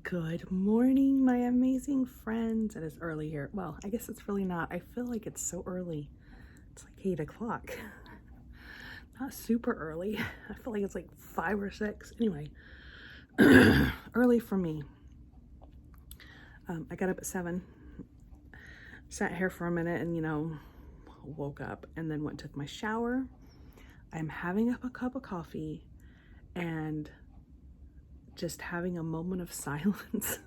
Good morning, my amazing friends. It is early here. Well, I guess it's really not. I feel like it's so early. It's like 8 o'clock. Not super early. I feel like it's like 5 or 6. Anyway, early for me. I got up at 7, sat here for a minute and, woke up and then went and took my shower. I'm having up a cup of coffee and just having a moment of silence.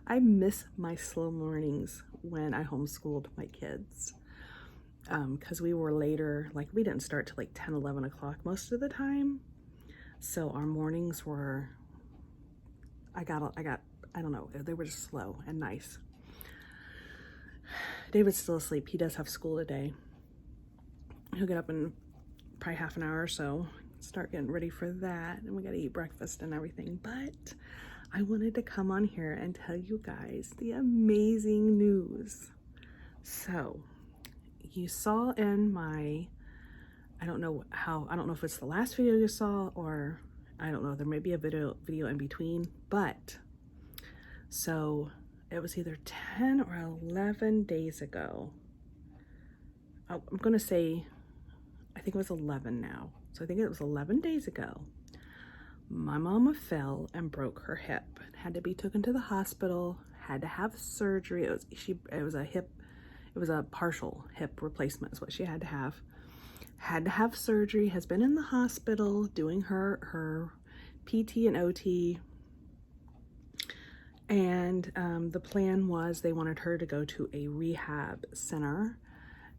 I miss my slow mornings when I homeschooled my kids because we were later, like we didn't start till like 10, 11 o'clock most of the time. So our mornings were, I don't know, they were just slow and nice. David's still asleep. He does have school today. He'll get up in probably half an hour or so, start getting ready for that. And we got to eat breakfast and everything. But I wanted to come on here and tell you guys the amazing news. So you saw in my, I don't know if it's the last video you saw or I don't know, there may be a video in between, but so it was either 10 or 11 days ago. I'm going to say, I think it was 11 now. So I think it was 11 days ago. My mama fell and broke her hip. Had to be taken to the hospital, had to have surgery. It was a partial hip replacement is what she had to have. Had to have surgery, has been in the hospital doing her PT and OT. And the plan was they wanted her to go to a rehab center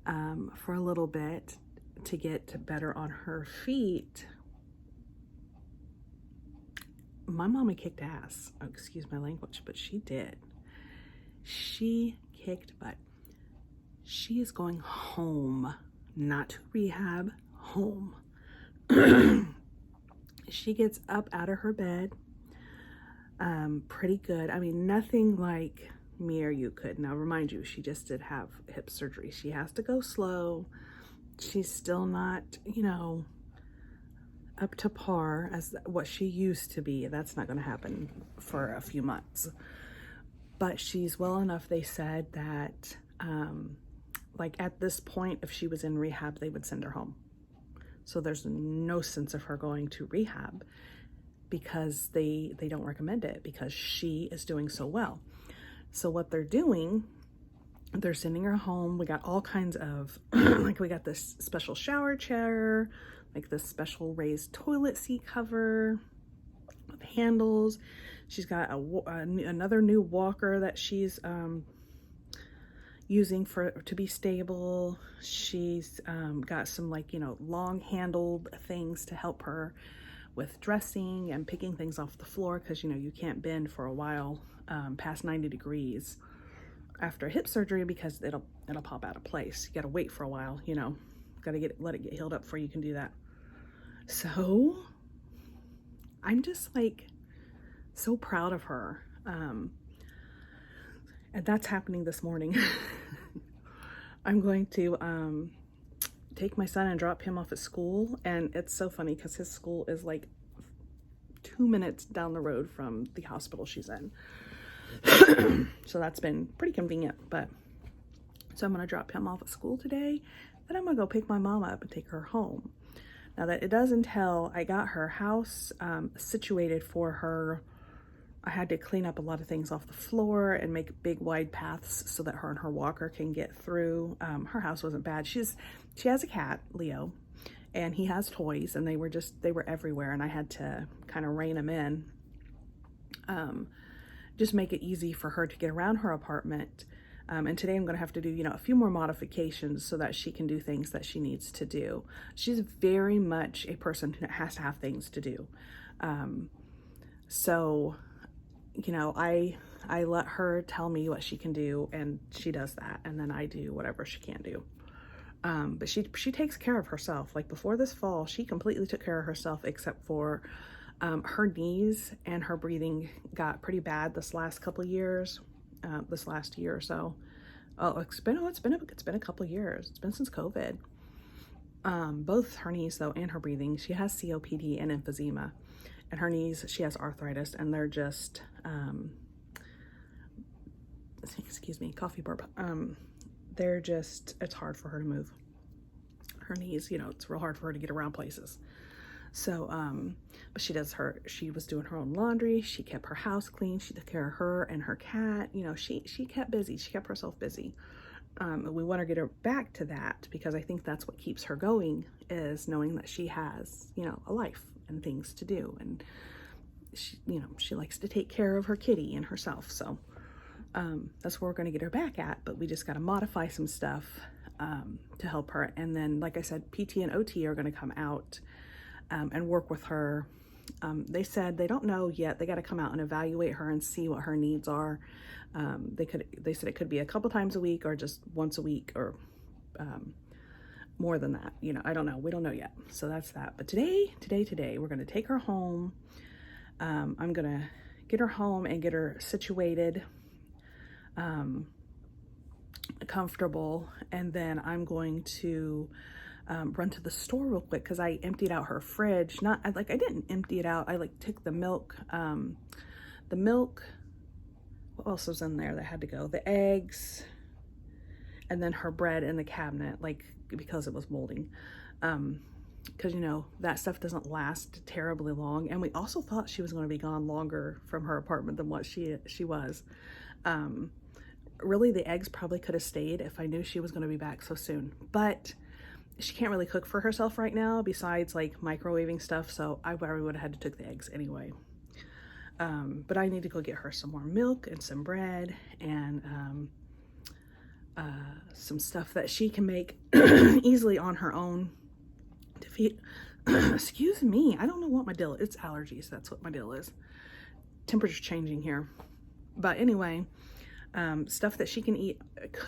for a little bit to get better on her feet. My mama kicked ass. Oh, excuse my language, but she did. She kicked butt. She is going home, not to rehab, home. She gets up out of her bed pretty good. I mean, nothing like me or you could. Now, remind you, she just did have hip surgery. She has to go slow. She's still not, up to par as what she used to be. That's not going to happen for a few months. But she's well enough, they said, that like at this point, if she was in rehab, they would send her home. So there's no sense of her going to rehab because they don't recommend it because she is doing so well. So what they're doing, they're sending her home. We got all kinds of, like we got this special shower chair, like this special raised toilet seat cover with handles. She's got another new walker that she's using to be stable. She's got some long handled things to help her with dressing and picking things off the floor because you can't bend for a while past 90 degrees after hip surgery because it'll pop out of place. You got to wait for a while, got to let it get healed up before you can do that. So I'm just like so proud of her. And that's happening this morning. I'm going to take my son and drop him off at school. And it's so funny because his school is like 2 minutes down the road from the hospital she's in. So that's been pretty convenient. So I'm going to drop him off at school today. Then I'm going to go pick my mama up and take her home. Now that it does entail, I got her house situated for her. I had to clean up a lot of things off the floor and make big wide paths so that her and her walker can get through. Her house wasn't bad. She has a cat, Leo, and he has toys, and they were everywhere, and I had to kind of rein them in. Just make it easy for her to get around her apartment. And today I'm going to have to do, a few more modifications so that she can do things that she needs to do. She's very much a person who has to have things to do. So, I let her tell me what she can do, and she does that. And then I do whatever she can do. But she takes care of herself. Like before this fall, she completely took care of herself except for her knees and her breathing got pretty bad this last couple of years. This last year or so. It's been a couple of years. It's been since COVID. Both her knees though and her breathing. She has COPD and emphysema. and her knees, she has arthritis, and they're just, excuse me, coffee burp. They're just, it's hard for her to move. Her knees, you know, it's real hard for her to get around places. So, but she was doing her own laundry. She kept her house clean. She took care of her and her cat. You know, she kept busy. She kept herself busy. We want to get her back to that, because I think that's what keeps her going, is knowing that she has, you know, a life and things to do. And she, you know, she likes to take care of her kitty and herself. So, that's where we're going to get her back at, but we just got to modify some stuff, to help her. And then, like I said, PT and OT are going to come out, and work with her. They said they don't know yet. They got to come out and evaluate her and see what her needs are. They said it could be a couple times a week, or just once a week, or more than that. You know, I don't know. We don't know yet. So that's that. But today, we're going to take her home. I'm going to get her home and get her situated, comfortable. And then I'm going to run to the store real quick, because I emptied out her fridge. I didn't empty it out. I like took the milk, what else was in there that had to go? The eggs, and then her bread in the cabinet, like, because it was molding. Because, you know, that stuff doesn't last terribly long. And we also thought she was going to be gone longer from her apartment than what she was. Really, the eggs probably could have stayed if I knew she was going to be back so soon. But she can't really cook for herself right now, besides like microwaving stuff. So I probably would have had to take the eggs anyway. But I need to go get her some more milk and some bread, and some stuff that she can make easily on her own to feed. Excuse me, I don't know what my deal is. It's allergies. That's what my deal is. Temperature's changing here. But anyway, stuff that she can eat,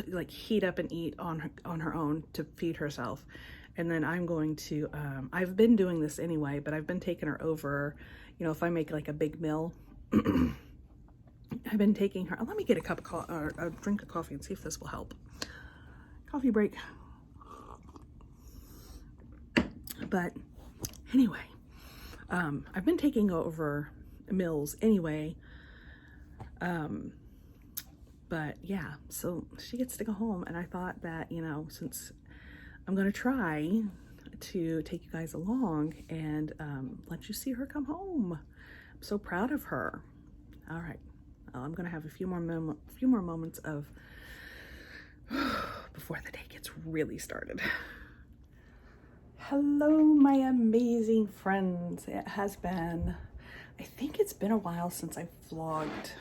like heat up and eat on her own to feed herself. And then I'm going to, I've been doing this anyway, but I've been taking her over, you know, if I make like a big meal, I've been taking her, let me get a cup of coffee, or a drink of coffee, and see if this will help. Coffee break. But anyway, I've been taking over meals anyway. But yeah, so she gets to go home, and I thought that, you know, since I'm going to try to take you guys along and let you see her come home. I'm so proud of her. All right. I'm going to have a few more moments of before the day gets really started. Hello, my amazing friends. It has been, I think it's been a while since I've vlogged.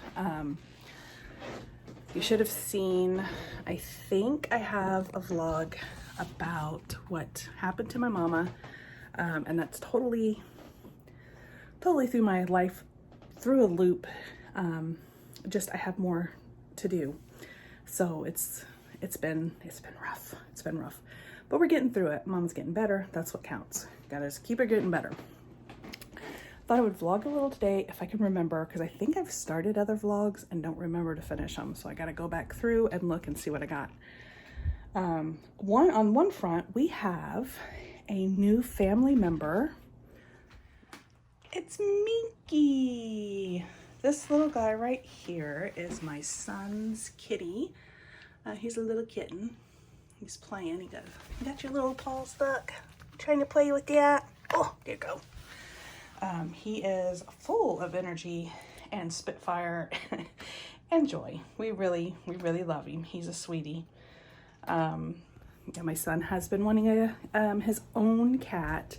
You should have seen, I think I have a vlog about what happened to my mama. And that's totally through my life, through a loop. Just, I have more to do. So it's been rough. It's been rough, but we're getting through it. Mom's getting better. That's what counts. Gotta just keep her getting better. Thought I would vlog a little today if I can remember, because I think I've started other vlogs and don't remember to finish them. So I got to go back through and look and see what I got. On one front, we have a new family member. It's Minky. This little guy right here is my son's kitty. He's a little kitten. He's playing. He got your little paw stuck. Trying to play with that. Oh, there you go. He is full of energy and spitfire and joy. We really love him. He's a sweetie. Yeah, my son has been wanting his own cat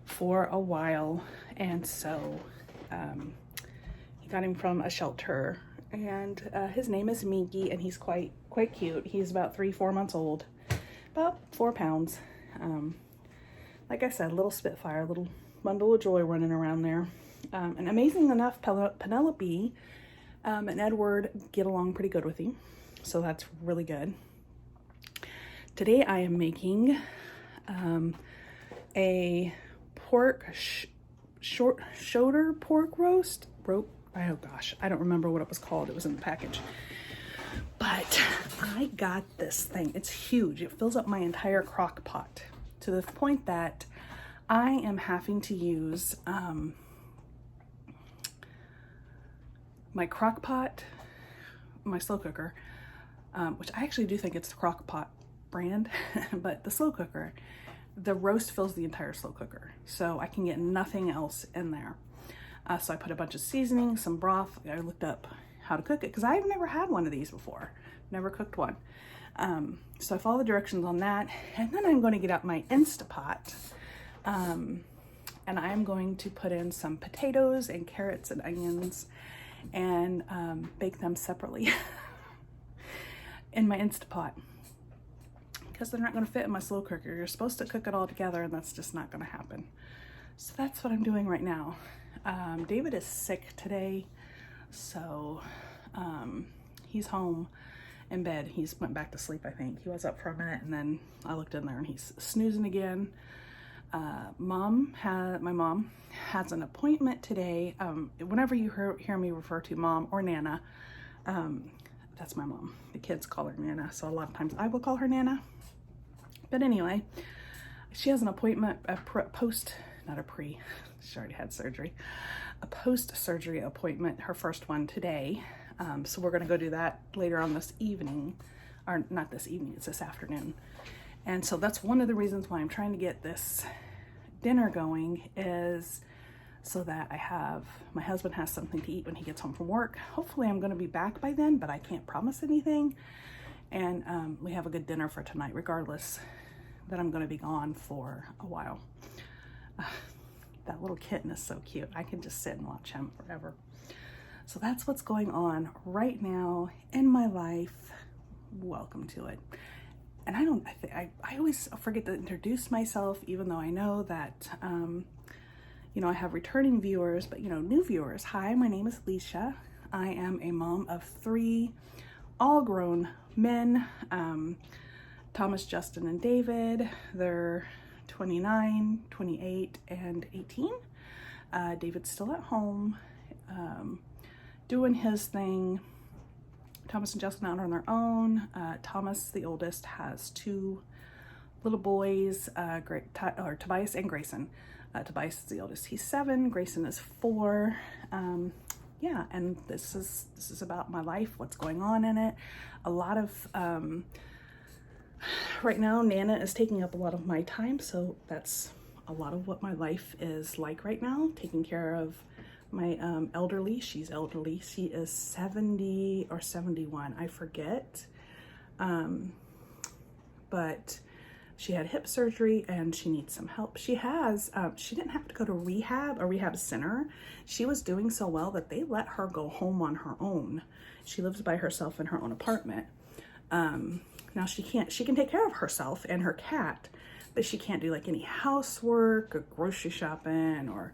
for a while, and so he got him from a shelter, and his name is Minky, and he's quite cute. He's about 3-4 months old, about 4 pounds. Like I said, little spitfire, little bundle of joy running around there. And amazing enough, Penelope and Edward get along pretty good with him, so that's really good. Today I am making a pork shoulder pork roast. Oh gosh, I don't remember what it was called. It was in the package. But I got this thing. It's huge. It fills up my entire crock pot to the point that I am having to use my crock pot, my slow cooker, which I actually do think it's the crock pot brand, but the slow cooker, the roast fills the entire slow cooker. So I can get nothing else in there. So I put a bunch of seasoning, some broth. I looked up how to cook it because I've never had one of these before. Never cooked one. So I follow the directions on that. And then I'm going to get out my Instapot. And I'm going to put in some potatoes and carrots and onions and bake them separately in my Instapot. Because they're not going to fit in my slow cooker. You're supposed to cook it all together and that's just not going to happen. So that's what I'm doing right now. David is sick today, so he's home in bed. He's went back to sleep, I think. He was up for a minute and then I looked in there and he's snoozing again. My mom has an appointment today. Whenever you hear me refer to mom or Nana, that's my mom. The kids call her Nana, so a lot of times I will call her Nana. But anyway, she has an appointment, she already had surgery, a post-surgery appointment, her first one today. So we're gonna go do that later on this evening, or not this evening, it's this afternoon. And so that's one of the reasons why I'm trying to get this dinner going, is so that my husband has something to eat when he gets home from work. Hopefully I'm gonna be back by then, but I can't promise anything. And we have a good dinner for tonight, regardless that I'm gonna be gone for a while. That little kitten is so cute. I can just sit and watch him forever. So that's what's going on right now in my life. Welcome to it. And I always forget to introduce myself, even though I know that, you know, I have returning viewers, but, you know, new viewers. Hi, my name is Alicia. I am a mom of 3 all grown men, Thomas, Justin, and David. They're 29, 28, and 18. David's still at home, doing his thing. Thomas and Justin out on their own. Thomas, the oldest, has 2 little boys, Tobias and Grayson. Tobias is the oldest. He's 7. Grayson is 4. Yeah, and this is about my life, what's going on in it. A lot of right now, Nana is taking up a lot of my time, so that's a lot of what my life is like right now, taking care of my elderly. She's elderly. She is 70 or 71, I forget. But she had hip surgery and she needs some help. She didn't have to go to a rehab center. She was doing so well that they let her go home on her own. She lives by herself in her own apartment. Now she can take care of herself and her cat, but she can't do like any housework or grocery shopping or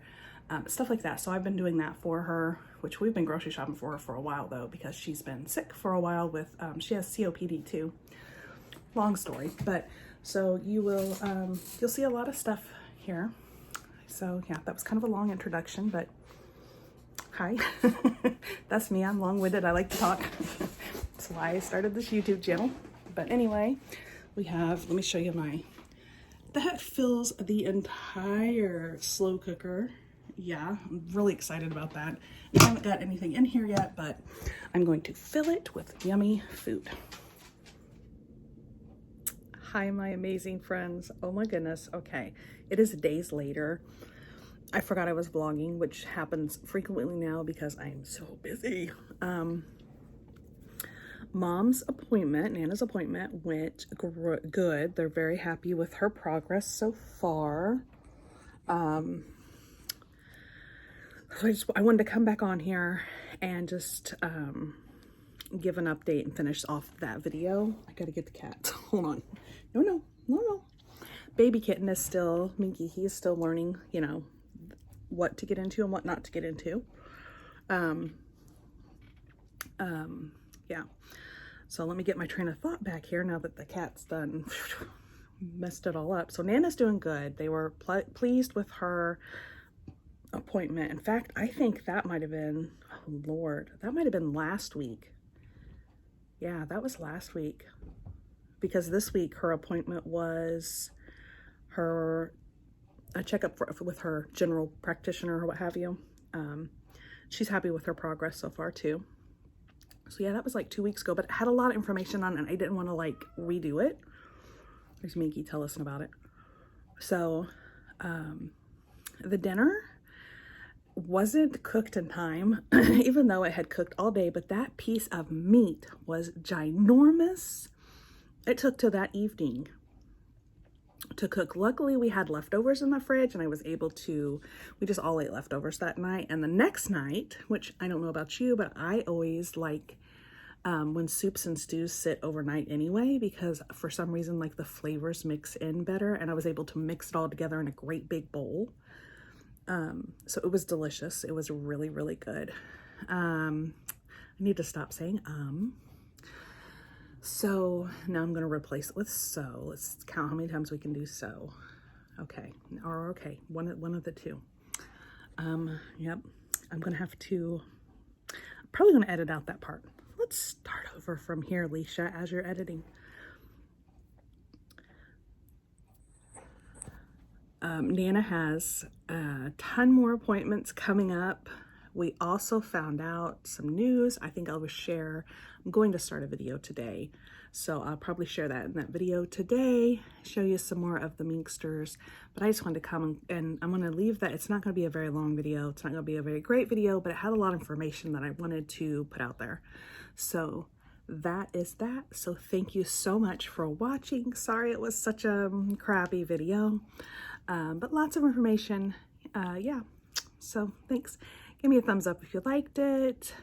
stuff like that. So I've been doing that for her, which we've been grocery shopping for her for a while though, because she's been sick for a while with, she has COPD too. Long story, but so you'll see a lot of stuff here. So yeah, that was kind of a long introduction, but hi, that's me. I'm long-winded. I like to talk. That's why I started this YouTube channel. But anyway, let me show you that fills the entire slow cooker. Yeah, I'm really excited about that. I haven't got anything in here yet, but I'm going to fill it with yummy food. Hi, my amazing friends. Oh my goodness. Okay, it is days later. I forgot I was vlogging, which happens frequently now because I'm so busy. Mom's appointment, Nana's appointment, went good. They're very happy with her progress so far. I wanted to come back on here and just give an update and finish off that video. I gotta get the cat. Hold on. No. Baby kitten is still, Minky, he is still learning, you know, what to get into and what not to get into. Yeah. So let me get my train of thought back here now that the cat's done messed it all up. So Nana's doing good. They were pleased with her appointment. In fact, I think that might have been, oh Lord, that might have been last week. Yeah, that was last week. Because this week her appointment was a checkup with her general practitioner or what have you. she's happy with her progress so far too. So yeah, that was like 2 weeks ago, but it had a lot of information on it and I didn't want to like redo it. There's Minky telling us about it. So the dinner wasn't cooked in time, even though it had cooked all day, but that piece of meat was ginormous. It took till that evening to cook. Luckily, we had leftovers in the fridge and I was able to, we just all ate leftovers that night. And the next night, which I don't know about you, but I always like when soups and stews sit overnight anyway, because for some reason, like the flavors mix in better and I was able to mix it all together in a great big bowl. So it was delicious. It was really, really good. I need to stop saying, so now I'm going to replace it with so. Let's count how many times we can do so. Okay. Or okay. One of the two. Yep. I'm going to have to, probably going to edit out that part. Let's start over from here, Alicia, as you're editing. Nana has a ton more appointments coming up. We also found out some news. I think I'll share. I'm going to start a video today, so I'll probably share that in that video today, show you some more of the Minksters. But I just wanted to come and I'm going to leave that. It's not going to be a very long video. It's not going to be a very great video, but it had a lot of information that I wanted to put out there. So that is that. So thank you so much for watching. Sorry it was such a crappy video, but lots of information. Yeah, so thanks. Give me a thumbs up if you liked it.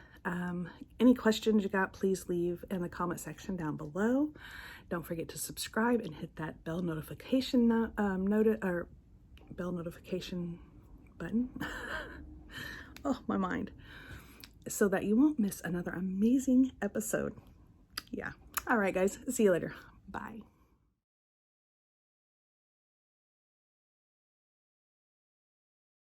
Any questions you got, please leave in the comment section down below. Don't forget to subscribe and hit that bell notification bell notification button. Oh, my mind. So that you won't miss another amazing episode. Yeah. All right, guys. See you later. Bye.